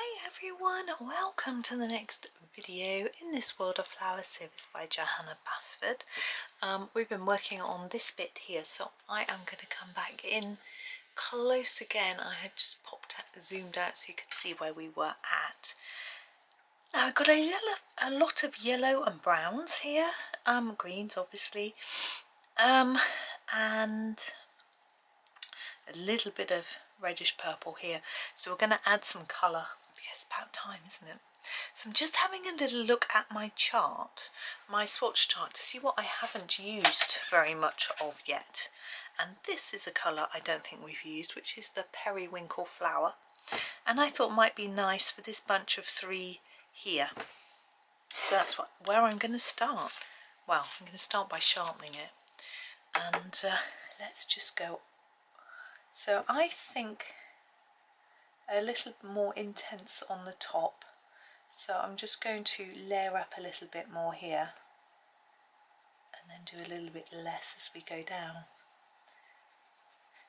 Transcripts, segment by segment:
Hi everyone, welcome to the next video in this World of Flowers series by Johanna Basford. We've been working on this bit here, so I am going to come back in close again. I had just zoomed out so you could see where we were at. Now I've got a lot of yellow and browns here, greens obviously, and a little bit of reddish purple here, so we're going to add some colour. It's about time, isn't it? So I'm just having a little look at my chart, my swatch chart, to see what I haven't used very much of yet, and this is a colour I don't think we've used, which is the periwinkle flower, and I thought might be nice for this bunch of 3 here. So that's where I'm going to start. Well, I'm going to start by sharpening it, and let's just go. So I think a little more intense on the top, so I'm just going to layer up a little bit more here and then do a little bit less as we go down.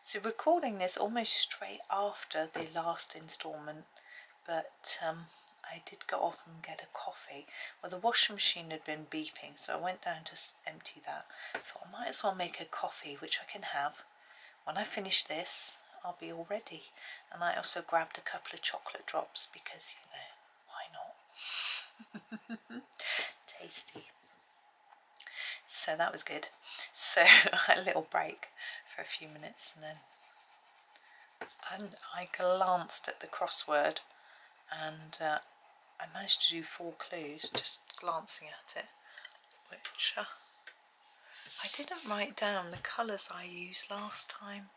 So recording this almost straight after the last instalment, but I did go off and get a coffee. Well, the washing machine had been beeping, so I went down to empty that. Thought I might as well make a coffee, which I can have. When I finish this, I'll be all ready. And I also grabbed a couple of chocolate drops because, you know, why not? Tasty. So that was good. So a little break for a few minutes, and I glanced at the crossword, and I managed to do 4 clues just glancing at it, which I didn't write down the colours I used last time.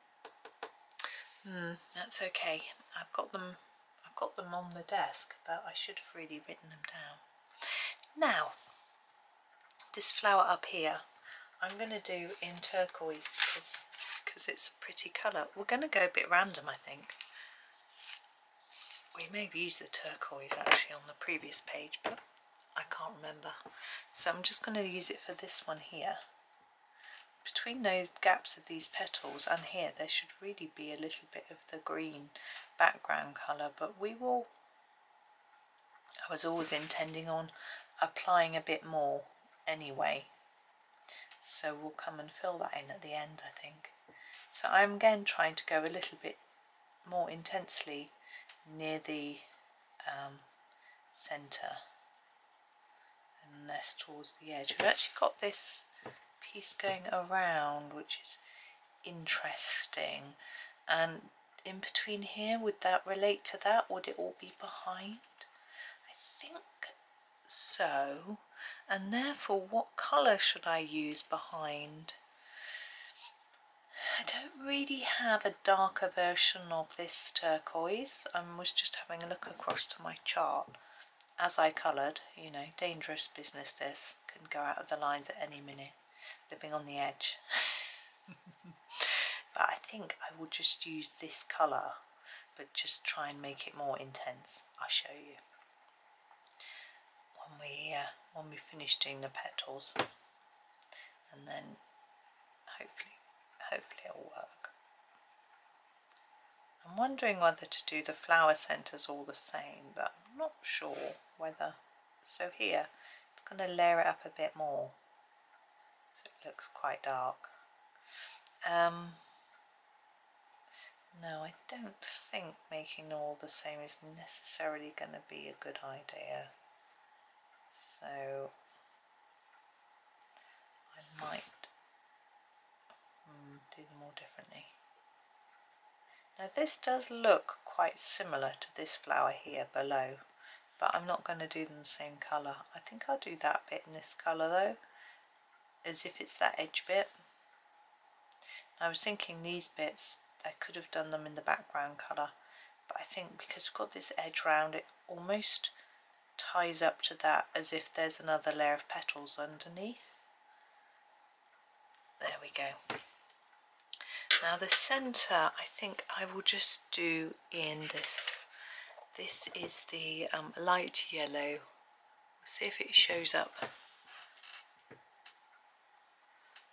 That's okay. I've got them on the desk, but I should have really written them down. Now, this flower up here, I'm going to do in turquoise because it's a pretty colour. We're going to go a bit random, I think. We may have used the turquoise actually on the previous page, but I can't remember. So I'm just going to use it for this one here. Between those gaps of these petals and here, there should really be a little bit of the green background colour, but I was always intending on applying a bit more anyway, so we'll come and fill that in at the end, I think. So I'm again trying to go a little bit more intensely near the centre and less towards the edge. We've actually got this piece going around, which is interesting, and in between here, would that relate to that? Would it all be behind? I think so, and therefore what colour should I use behind? I don't really have a darker version of this turquoise. I was just having a look across to my chart as I coloured, you know, dangerous business this, can go out of the lines at any minute. Living on the edge. But I think I will just use this colour, but just try and make it more intense. I'll show you when we finish doing the petals, and then hopefully it'll work. I'm wondering whether to do the flower centres all the same, but I'm not sure whether. So here it's going to layer it up a bit more. It looks quite dark. No, I don't think making them all the same is necessarily going to be a good idea. So I might do them all differently. Now this does look quite similar to this flower here below, but I'm not going to do them the same colour. I think I'll do that bit in this colour though, as if it's that edge bit. I was thinking these bits, I could have done them in the background colour, but I think because we've got this edge round, it almost ties up to that as if there's another layer of petals underneath. There we go. Now the centre, I think I will just do in this. This is the light yellow. We'll see if it shows up.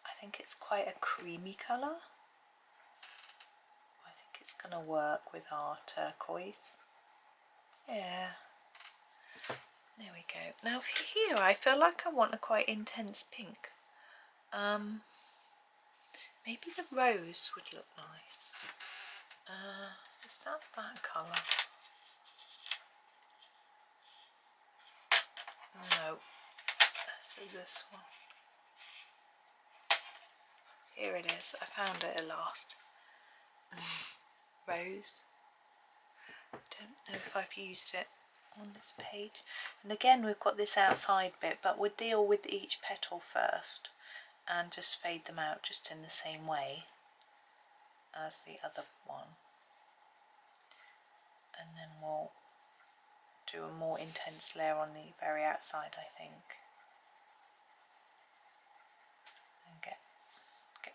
I think it's quite a creamy colour. I think it's going to work with our turquoise. Yeah, go. Now here I feel like I want a quite intense pink. Maybe the rose would look nice. Is that colour? No. So this one. Here it is. I found it at last. Rose. Don't know if I've used it on this page. And again we've got this outside bit, but we'll deal with each petal first and just fade them out just in the same way as the other one. And then we'll do a more intense layer on the very outside, I think. And get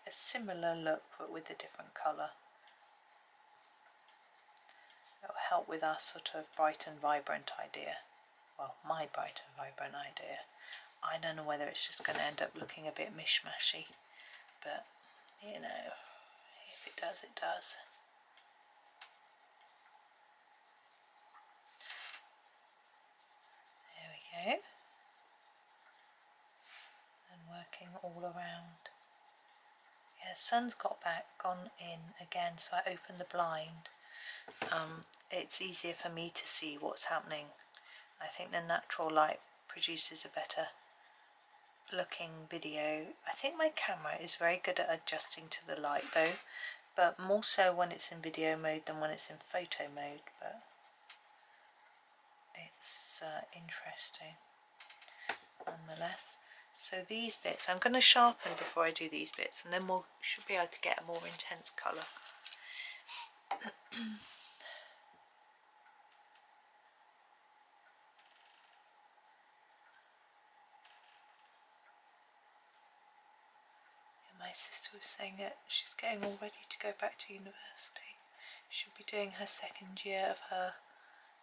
a similar look but with a different colour. It'll help with our sort of bright and vibrant idea. Well, my bright and vibrant idea. I don't know whether it's just going to end up looking a bit mishmashy, but you know, if it does, it does. There we go. And working all around. Yeah, sun's gone in again, so I opened the blind. It's easier for me to see what's happening. I think the natural light produces a better looking video. I think my camera is very good at adjusting to the light though, but more so when it's in video mode than when it's in photo mode, but it's interesting nonetheless. So these bits, I'm going to sharpen before I do these bits, and then we should be able to get a more intense colour. My sister was saying that she's getting all ready to go back to university. She'll be doing her second year of her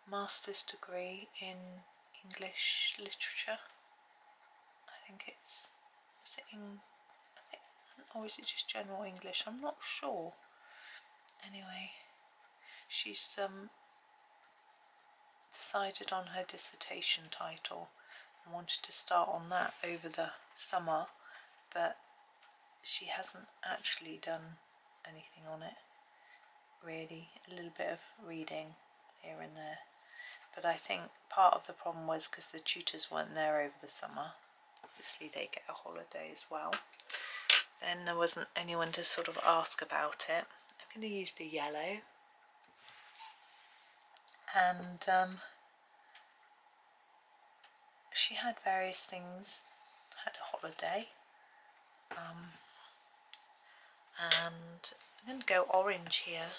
master's degree in English literature. I think it's, or is it just general English? I'm not sure. Anyway, she's decided on her dissertation title and wanted to start on that over the summer, but she hasn't actually done anything on it really. A little bit of reading here and there, but I think part of the problem was because the tutors weren't there over the summer. Obviously they get a holiday as well. Then there wasn't anyone to sort of ask about it. I'm going to use the yellow, and she had various things, had a holiday, and I'm going to go orange here.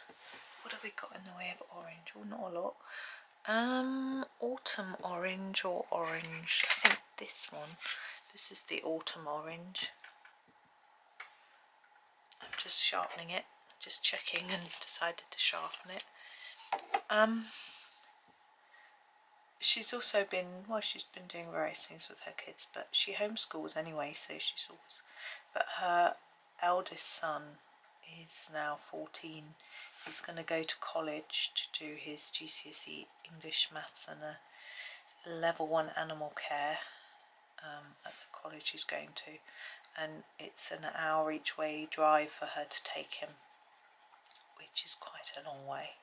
What have we got in the way of orange? Oh, not a lot. Autumn orange or orange. I think this one. This is the autumn orange. I'm just sharpening it, just checking, and decided to sharpen it. She's also been, well, she's been doing various things with her kids, but she homeschools anyway, so she's always, but her eldest son is now 14. He's going to go to college to do his GCSE English, Maths and a level 1 animal care at the college he's going to, and it's an hour each way drive for her to take him, which is quite a long way.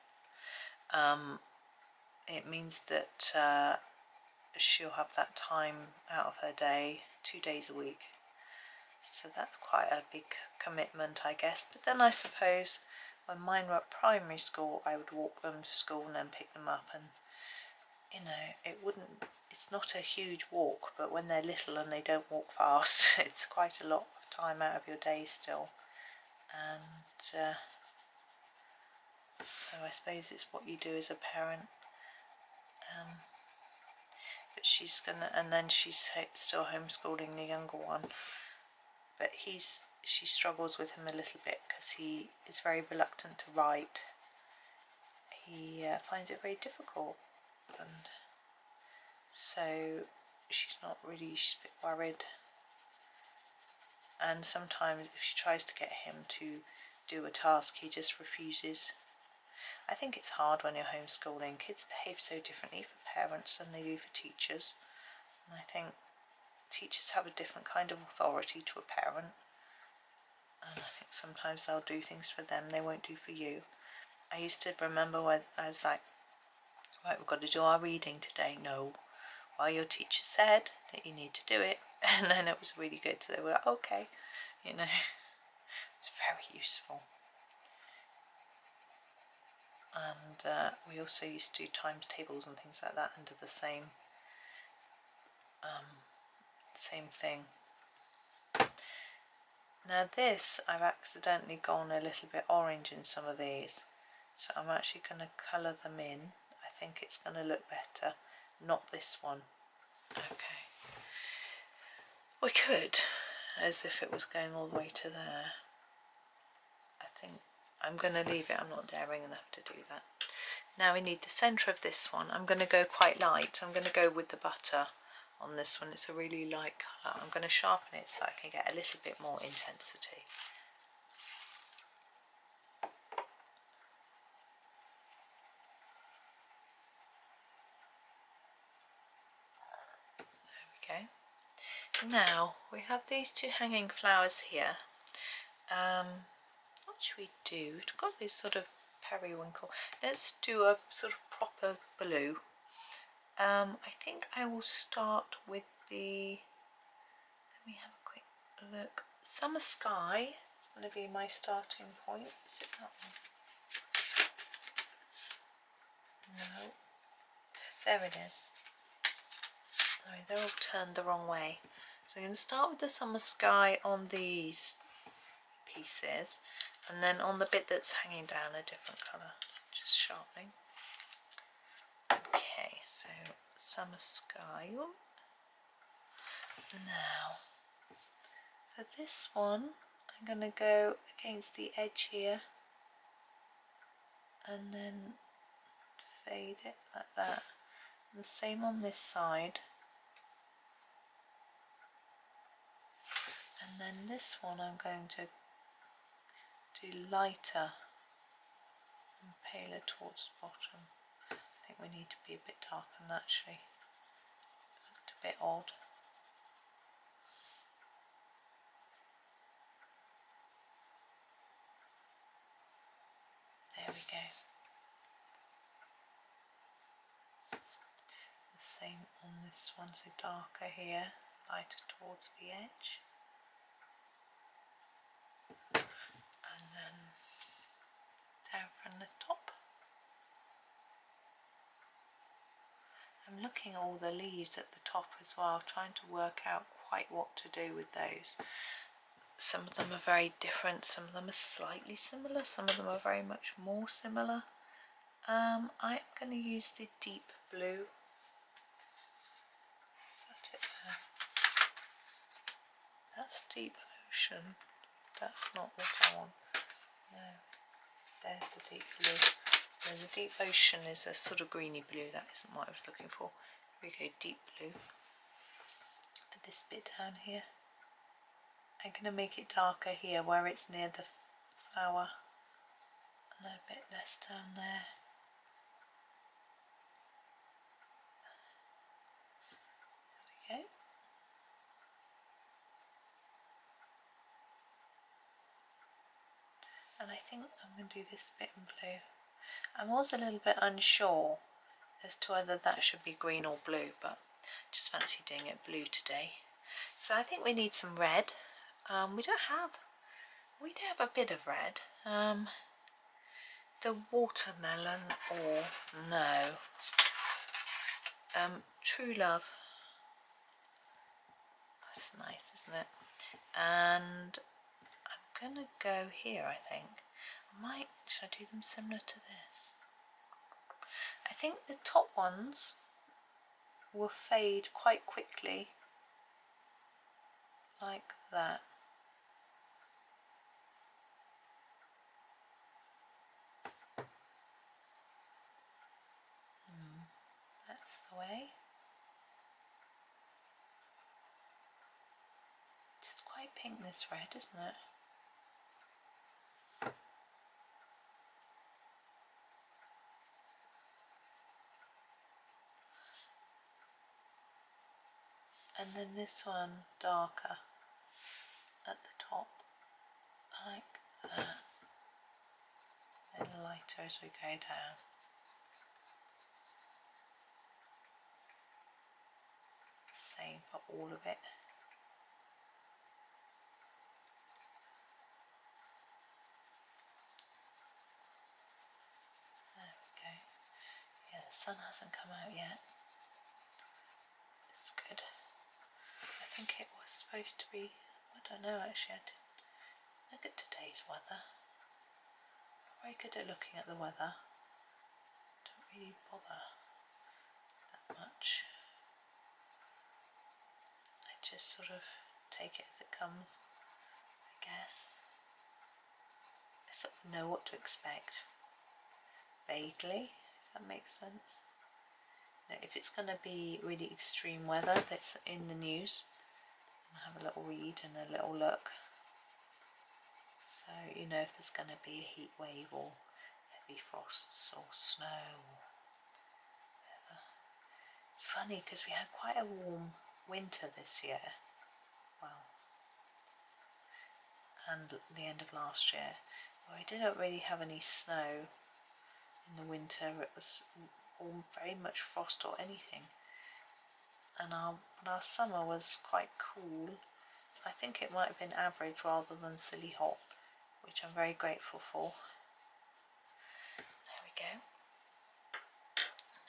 It means that she'll have that time out of her day 2 days a week, so that's quite a big commitment, I guess. But then I suppose when mine were at primary school, I would walk them to school and then pick them up, and you know, it's not a huge walk, but when they're little and they don't walk fast, it's quite a lot of time out of your day still. And so I suppose it's what you do as a parent. But she's gonna, and then she's still homeschooling the younger one, but she struggles with him a little bit because he is very reluctant to write. He finds it very difficult, and so she's a bit worried. And sometimes if she tries to get him to do a task, he just refuses. I think it's hard when you're homeschooling. Kids behave so differently for parents than they do for teachers. And I think teachers have a different kind of authority to a parent, and I think sometimes they'll do things for them they won't do for you. I used to remember when I was like, right, we've got to do our reading today. No, well, your teacher said that you need to do it, and then it was really good, so they were like, okay, you know. It's very useful. And we also used to do times tables and things like that under the same thing. Now this, I've accidentally gone a little bit orange in some of these, so I'm actually going to colour them in. I think it's going to look better, not this one. Okay, we could, as if it was going all the way to there. I think I'm going to leave it, I'm not daring enough to do that. Now we need the centre of this one. I'm going to go quite light. I'm going to go with the butter on this one. It's a really light colour. I'm going to sharpen it so I can get a little bit more intensity. There we go. Now we have these two hanging flowers here. What should we do? We've got this sort of periwinkle. Let's do a sort of proper blue. I think I will start with the, let me have a quick look. Summer Sky is going to be my starting point. Is it that one? No. There it is. Sorry, they're all turned the wrong way. So I'm going to start with the Summer Sky on these pieces, and then on the bit that's hanging down a different colour. Just sharpening. Okay, so Summer Sky. Now, for this one, I'm going to go against the edge here and then fade it like that. And the same on this side. And then this one I'm going to do lighter and paler towards the bottom. I think we need to be a bit darker naturally. It looked a bit odd. There we go. The same on this one, so darker here, lighter towards the edge. And then down from the top. I'm looking at all the leaves at the top as well, trying to work out quite what to do with those. Some of them are very different, some of them are slightly similar, some of them are very much more similar. I'm going to use the deep blue. Set it there. That's deep ocean. That's not what I want. No, there's the deep blue. So the deep ocean is a sort of greeny blue. That isn't what I was looking for. Here we go, deep blue. For this bit down here. I'm going to make it darker here where it's near the flower. And a bit less down there. There we go. And I think I'm going to do this bit in blue. I'm also a little bit unsure as to whether that should be green or blue, but just fancy doing it blue today. So I think we need some red. We do have a bit of red. The watermelon, or no, True Love. That's nice, isn't it? And I'm gonna go here, I think. Should I do them similar to this? I think the top ones will fade quite quickly, like that. That's the way. It's quite pink, this red, isn't it? and then this one darker at the top, like that, then lighter as we go down. Same for all of it. There we go. Yeah, the sun hasn't come out yet. It's good. I think it was supposed to be, I don't know actually, I didn't look at today's weather. I'm very good at looking at the weather. Don't really bother that much. I just sort of take it as it comes, I guess. I sort of know what to expect, vaguely, if that makes sense. Now, if it's going to be really extreme weather that's in the news, I'll have a little read and a little look. So, you know, if there's going to be a heat wave or heavy frosts or snow or whatever. It's funny because we had quite a warm winter this year. Well, and the end of last year, where we didn't really have any snow in the winter. It was all very much frost or anything, and our summer was quite cool. I think it might have been average rather than silly hot, which I'm very grateful for. There we go.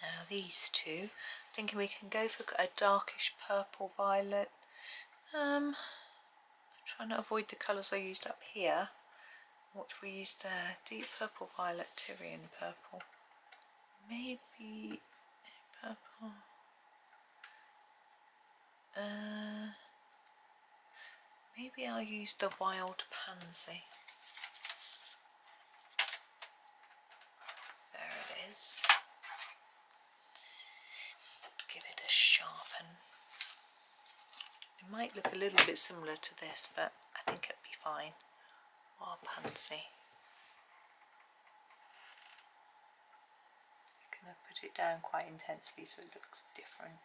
Now these two, thinking we can go for a darkish purple violet. I'm trying to avoid the colours I used up here. What do we use there? Deep purple, violet, Tyrian purple. Maybe purple. Maybe I'll use the wild pansy. There it is. Give it a sharpen. It might look a little bit similar to this, but I think it'll be fine. Wild pansy. I'm going to put it down quite intensely so it looks different.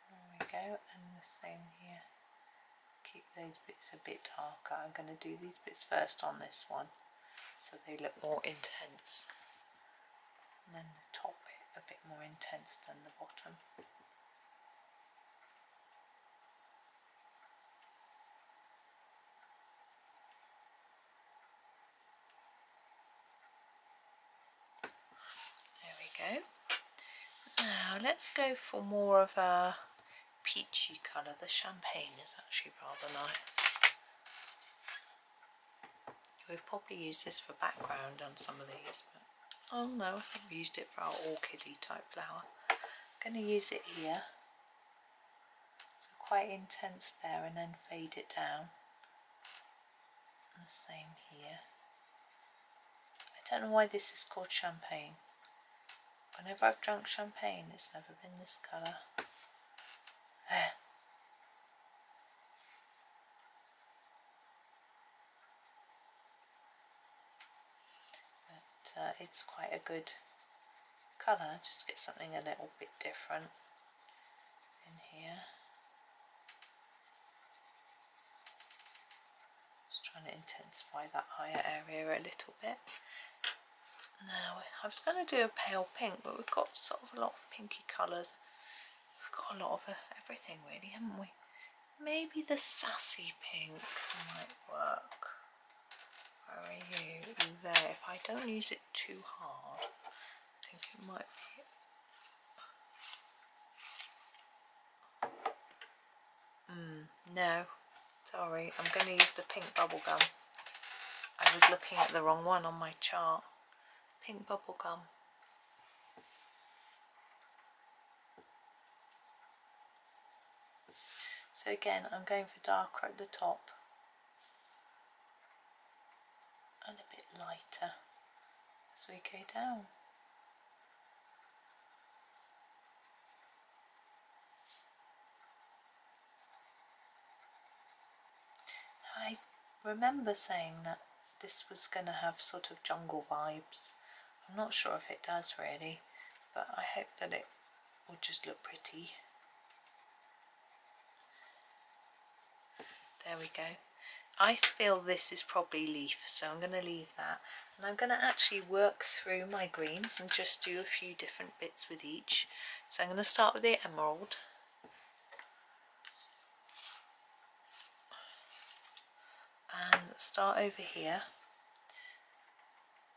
There we go, and the same here. Keep those bits a bit darker. I'm going to do these bits first on this one so they look more intense. And then the top bit a bit more intense than the bottom. There we go. Now let's go for more of a peachy colour. The champagne is actually rather nice. We've probably used this for background on some of these, but oh no, I think we used it for our orchid-y type flower. I'm going to use it here. So quite intense there, and then fade it down. And the same here. I don't know why this is called champagne. Whenever I've drunk champagne, it's never been this colour. But it's quite a good colour, just to get something a little bit different in here. Just trying to intensify that higher area a little bit. Now I was going to do a pale pink, but we've got sort of a lot of pinky colours. We've got a lot of everything really, haven't we? Maybe the sassy pink might work. Where are you? You there. If I don't use it too hard, I think it might be. No, sorry, I'm going to use the pink bubble gum. I was looking at the wrong one on my chart. Pink bubble gum. So again, I'm going for darker at the top and a bit lighter as we go down. I remember saying that this was going to have sort of jungle vibes. I'm not sure if it does really, but I hope that it will just look pretty. There we go. I feel this is probably leaf, so I'm going to leave that. And I'm going to actually work through my greens and just do a few different bits with each. So I'm going to start with the emerald. And start over here.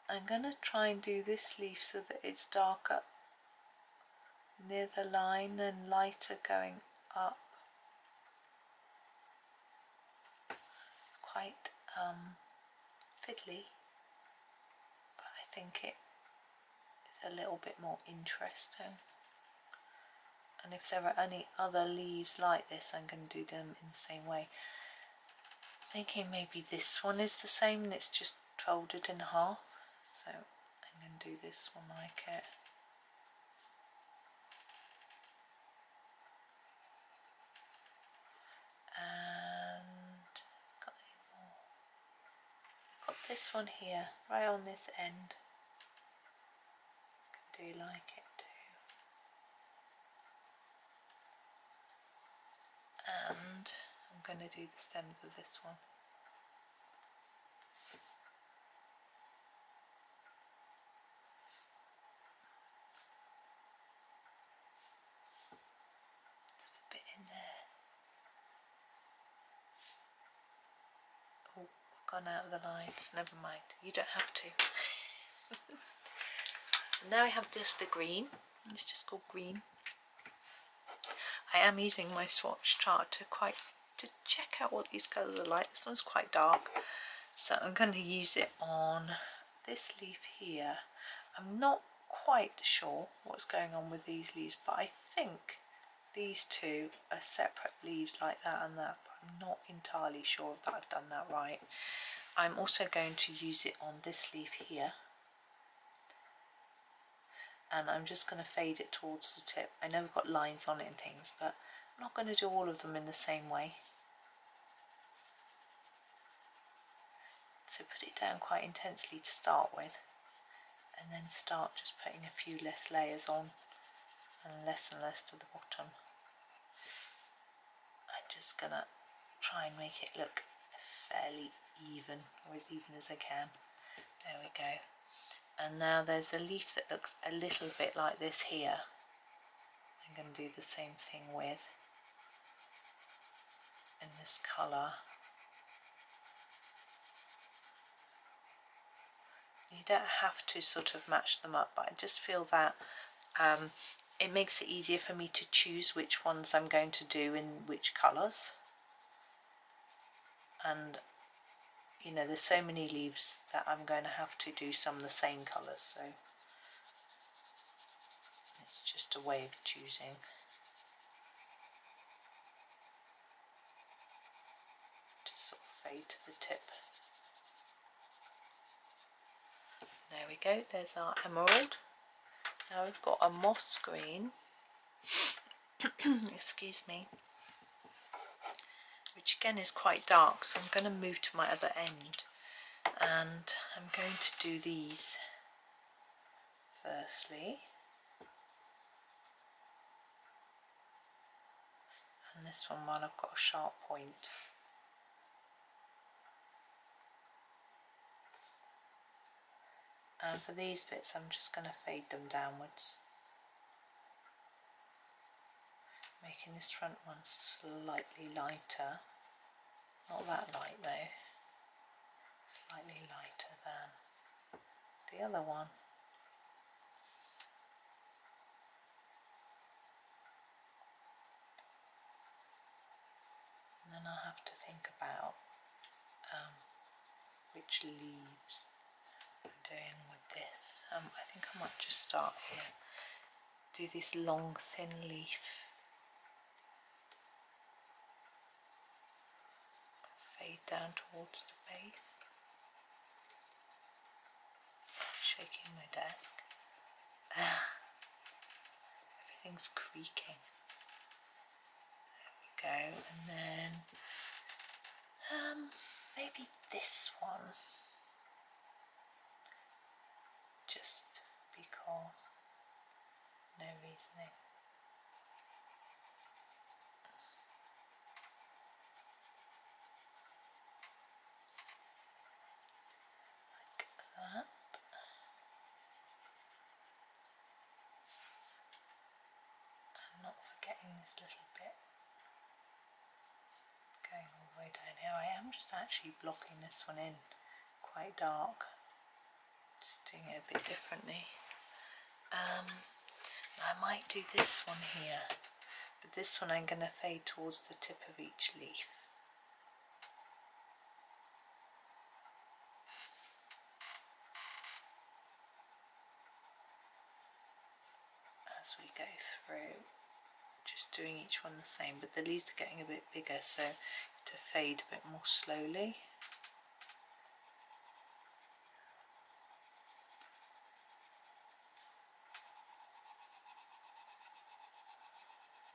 I'm going to try and do this leaf so that it's darker near the line and lighter going up. Quite fiddly, but I think it is a little bit more interesting. And if there are any other leaves like this, I'm going to do them in the same way. Thinking maybe this one is the same and it's just folded in half, so I'm going to do this one like it. And got any more? Got this one here, right on this end. I do like it too. And I'm going to do the stems of this one. There's a bit in there. Oh, gone out of the lines, never mind, you don't have to. And now I have just the green, it's just called green. I am using my swatch chart to check out what these colours are like. This one's quite dark, so I'm going to use it on this leaf here. I'm not quite sure what's going on with these leaves, but I think these two are separate leaves like that and that, but I'm not entirely sure that I've done that right. I'm also going to use it on this leaf here, and I'm just going to fade it towards the tip. I know we've got lines on it and things, but I'm not going to do all of them in the same way. So put it down quite intensely to start with, and then start just putting a few less layers on and less to the bottom. I'm just going to try and make it look fairly even, or as even as I can. There we go. And now there's a leaf that looks a little bit like this here. I'm going to do the same thing with in this colour. You don't have to sort of match them up, but I just feel that it makes it easier for me to choose which ones I'm going to do in which colours. And you know, there's so many leaves that I'm going to have to do some of the same colours, so it's just a way of choosing. Just sort of fade to the tip. There we go, there's our emerald. Now we've got a moss green, excuse me, which again is quite dark, so I'm going to move to my other end, and I'm going to do these firstly, and this one while I've got a sharp point. And for these bits I'm just going to fade them downwards, making this front one slightly lighter, not that light though, slightly lighter than the other one. And then I'll have to think about which leaves I'm doing with this. I think I might just start here. Do this long thin leaf. Fade down towards the base. Shaking my desk. Everything's creaking. There we go. And then maybe this one. Just because seasoning. Like that. And not forgetting this little bit going all the way down here. I am just actually blocking this one in quite dark, just doing it a bit differently. I might do this one here, but this one I'm going to fade towards the tip of each leaf. As we go through, just doing each one the same, but the leaves are getting a bit bigger, so to fade a bit more slowly.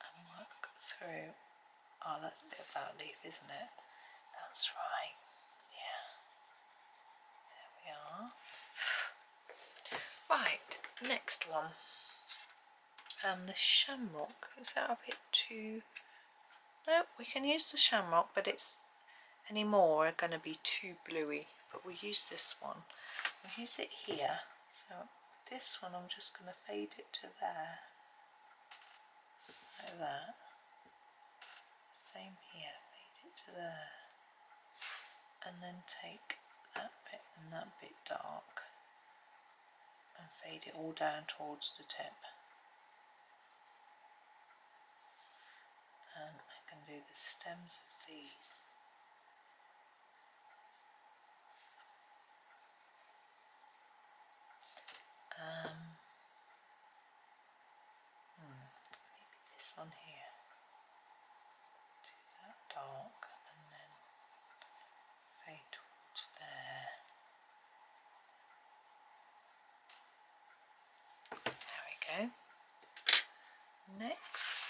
And work through. Oh, that's a bit of that leaf, isn't it? That's right. Yeah. There we are. Right, next one. The shamrock. Is that a bit too... No, we can use the shamrock, but it's any more are going to be too bluey. But we'll use this one. We'll use it here. So with this one, I'm just going to fade it to there. Like that. Same here, fade it to there. And then take that bit and that bit dark and fade it all down towards the tip. And I can do the stems of these. Maybe this one here. Do that dark and then fade towards there. There we go. Next,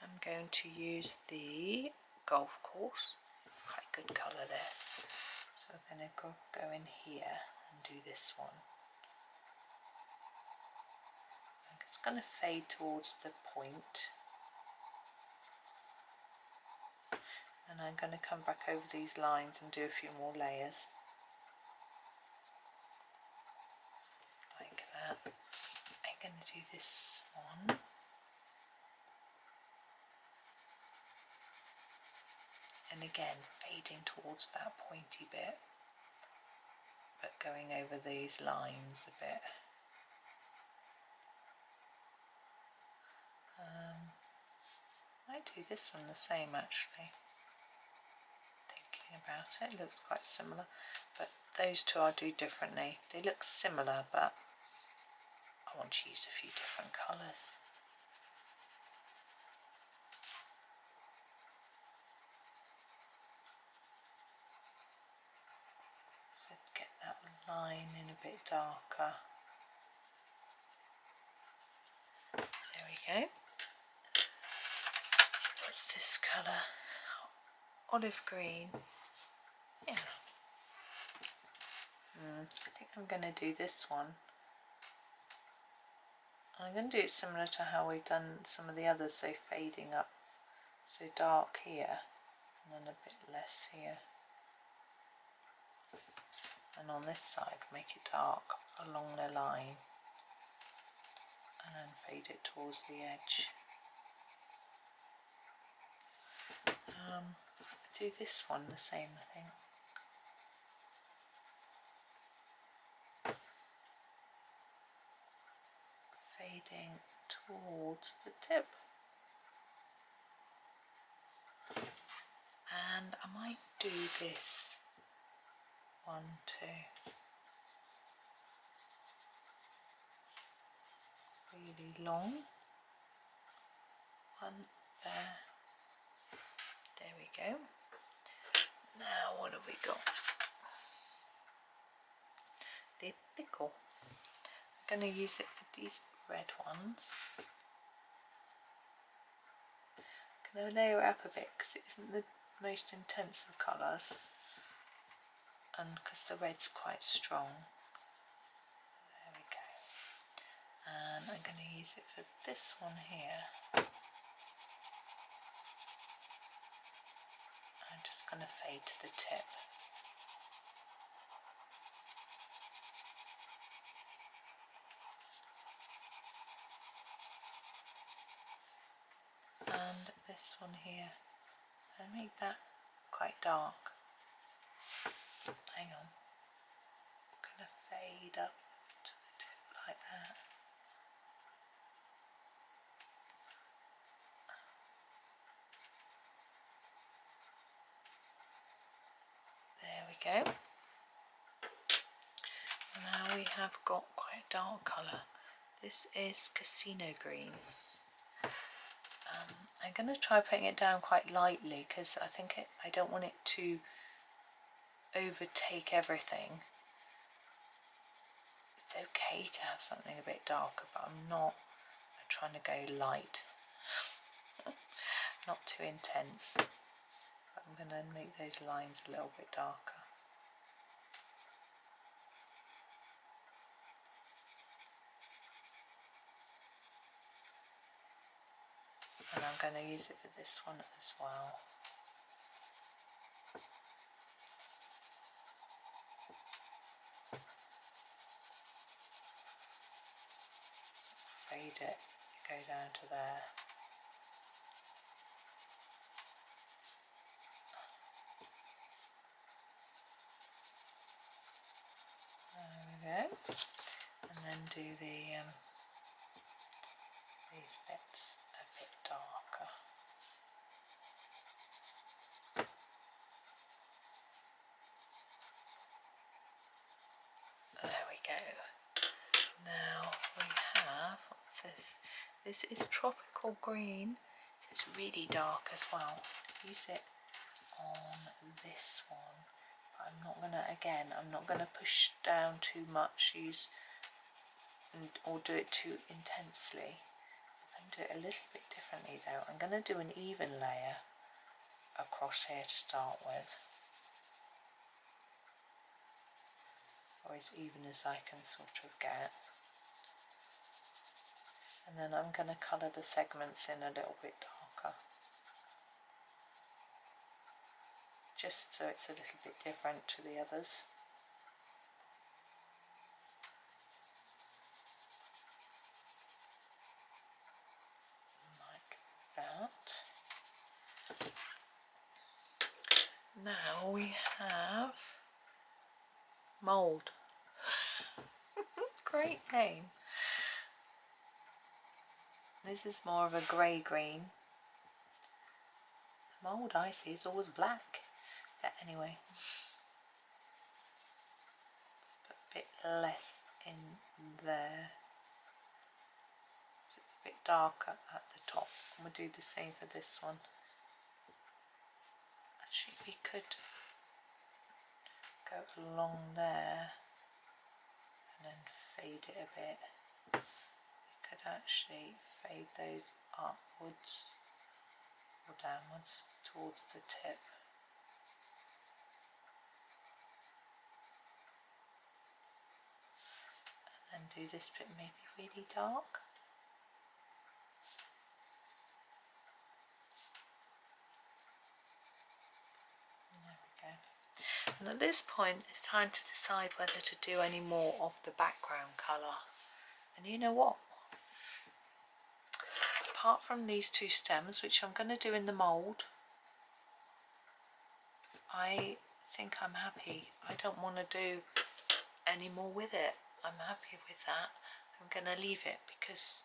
I'm going to use the golf course. Quite a good colour this. So I'm going to go in here and do this one. It's going to fade towards the point. And I'm going to come back over these lines and do a few more layers. Like that. I'm going to do this one. And again, fading towards that pointy bit, but going over these lines a bit. I might do this one the same actually. Thinking about it, it looks quite similar, but those two I'll do differently. They look similar, but I want to use a few different colours. So get that line in a bit darker. There we go. What's this colour? Olive green. Yeah. I think I'm going to do this one. I'm going to do it similar to how we've done some of the others, so fading up. So dark here, and then a bit less here. And on this side, make it dark along the line. And then fade it towards the edge. Do this one the same, I think. Fading towards the tip. And I might do this one too. Really long. One there. There we go. Now what have we got? The pickle. I'm going to use it for these red ones. I'm going to layer it up a bit because it isn't the most intense of colours, and because the red's quite strong. There we go. use it for this one here. I'm just going to fade to the tip. And this one here, and make that quite dark. Hang on, I'm going to fade up to the tip like that. There we go. Now we have got quite a dark colour. This is Casino Green. I'm going to try putting it down quite lightly because I don't want it to overtake everything. It's okay to have something a bit darker, but I'm trying to go light, not too intense. But I'm going to make those lines a little bit darker. And I'm going to use it for this one as well. Fade it, go down to there. There we go. And then do the these bits a bit darker. There we go. Now we have, what's this? This is Tropical Green. It's really dark as well. Use it on this one. But I'm not gonna push down too much, or do it too intensely. I'm gonna do it a little bit differently though. I'm gonna do an even layer across here to start with. Or as even as I can sort of get. And then I'm going to colour the segments in a little bit darker. Just so it's a little bit different to the others. Like that. Now we have mould. Great name. This is more of a grey green. The mould I see is always black. But anyway, put a bit less in there. So it's a bit darker at the top. And we'll do the same for this one. Actually, we could go along there and then fade it a bit. We could actually fade those upwards or downwards towards the tip. And then do this bit maybe really dark. There we go. And at this point it's time to decide whether to do any more of the background colour. And you know what? Apart from these two stems, which I'm going to do in the mould, I think I'm happy. I don't want to do any more with it. I'm happy with that. I'm going to leave it because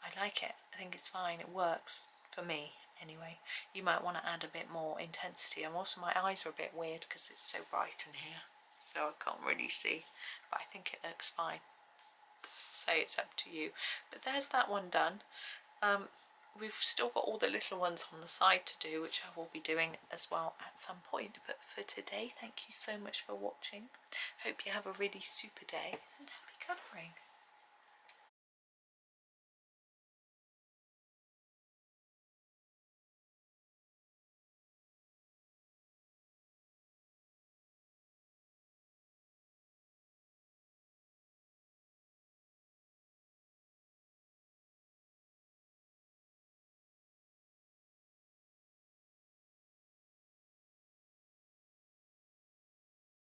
I like it. I think it's fine. It works for me anyway. You might want to add a bit more intensity. And also my eyes are a bit weird because it's so bright in here, so I can't really see. But I think it looks fine. So it's up to you. But there's that one done. We've still got all the little ones on the side to do, which I will be doing as well at some point. But for today, thank you so much for watching. Hope you have a really super day and happy colouring.